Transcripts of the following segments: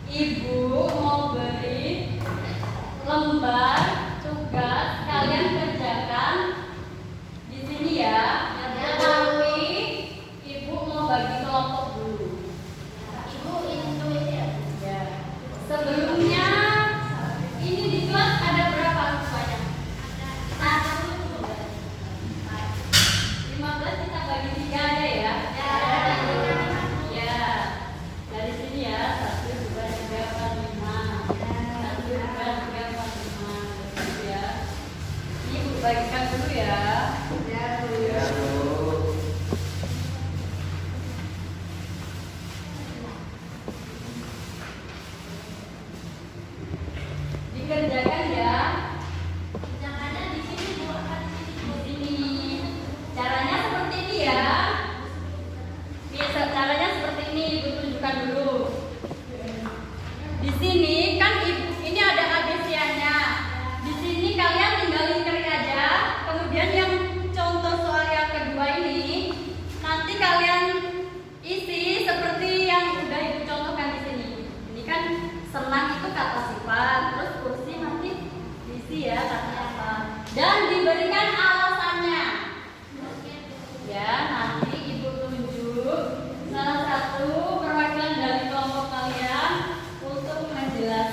Ibu mau beri lembar tugas kalian kerjakan di sini ya. Tapi ibu mau bagi kelompok dulu. Ibu itu ya. Ya. Sebelumnya ini di kelas ada berapa siswanya? 15 kita bagi 3 ada ya? Ya. Dari sini ya, 1, 2, 3, 4, 5. 1, 2, 3, 4, 5. Gitu ya. Ini ibu bagikan dulu ya. Dikerjakan ya. Jangannya di sini Bu, apa di sini Bu? Di sini. Caranya seperti ini ya. Bisa caranya seperti ini, ibu tunjukkan dulu. Di sini kan ibu ini ada ABC-nya. Di sini kalian tinggal lingkarin aja. Kemudian yang contoh soal yang kedua ini nanti kalian isi seperti yang udah ibu contohkan di sini. Ini kan senang itu kata sifat, terus kursi nanti diisi ya katanya apa. Dan diberikan alasannya. Ya, nanti ibu tunjuk salah satu perwakilan dari kelompok kalian untuk menjelaskan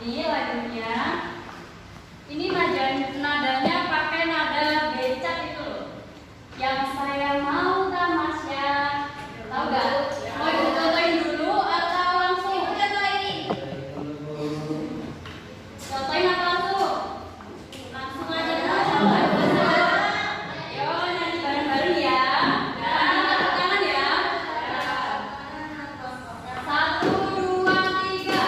Ini lagunya. Ini nadanya pakai nada becak itu loh. Yang saya mau tamasya. Tahu nggak? Mau ibu contohin dulu atau langsung? Ibu contohin. Contohin apa langsung? Langsung aja dulu. Yo, nyanyi bareng-bareng ya. Tepuk tangan ya. 1, 2, 3.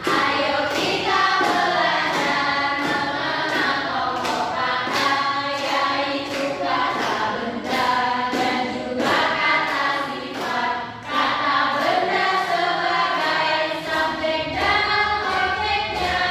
Ayo kita belajar mengenal pokok kata, yaitu kata benda dan juga kata sifat. Kata benda sebagai subjek dan objeknya,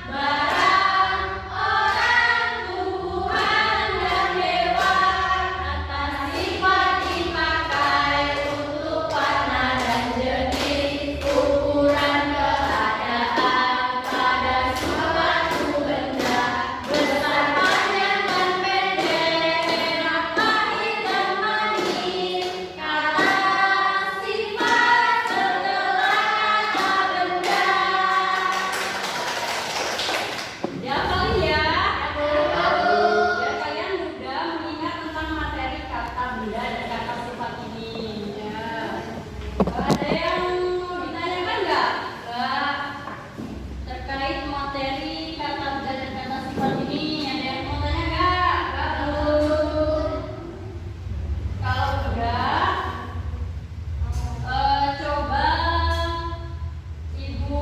barang, orang, tumbuhan, dan hewan. Kata sifat dipakai untuk warna dan jenis, ukuran keadaan pada suatu benda, besar, panjang, dan pendek, enak, pahit, dan manis. Kata sifat setelah kata benda. Ya kali ya. Biar kalian mudah mengingat tentang materi kata benda dan kata sifat ini. Ya. Ada yang mau ditanyakan nggak? Nggak. Terkait materi kata benda dan kata sifat ini, ada yang mau tanya nggak? Nggak belum. Kalau udah, coba ibu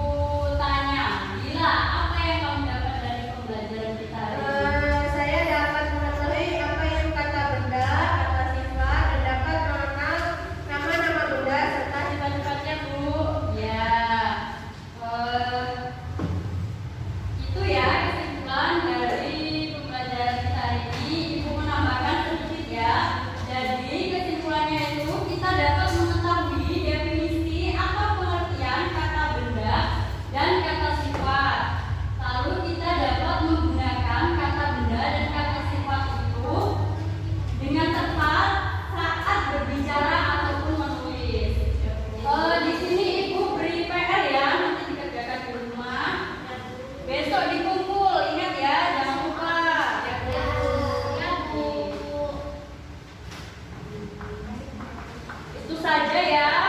tanya, Lila, apa yang kamu dapat dari pembelajaran kita hari ini? Saya dapat mengetahui apa itu kata benda, kata sifat, dan dapat mengenal nama-nama benda serta sifat-sifatnya, Bu. Ya, itu ya kesimpulan dari pembelajaran kita hari ini. Ibu menambahkan sedikit ya. Jadi kesimpulannya itu kita dapat mengetahui definisi atau pengertian kata benda dan kata sifat. Lalu kita dapat menggunakan kata benda dan kata sifat itu dengan tepat saat berbicara ataupun menulis. Di sini ibu beri PR ya, nanti dikerjakan di rumah. Besok dikumpul, ingat ya, jangan lupa. Ya, Bu. Itu saja ya.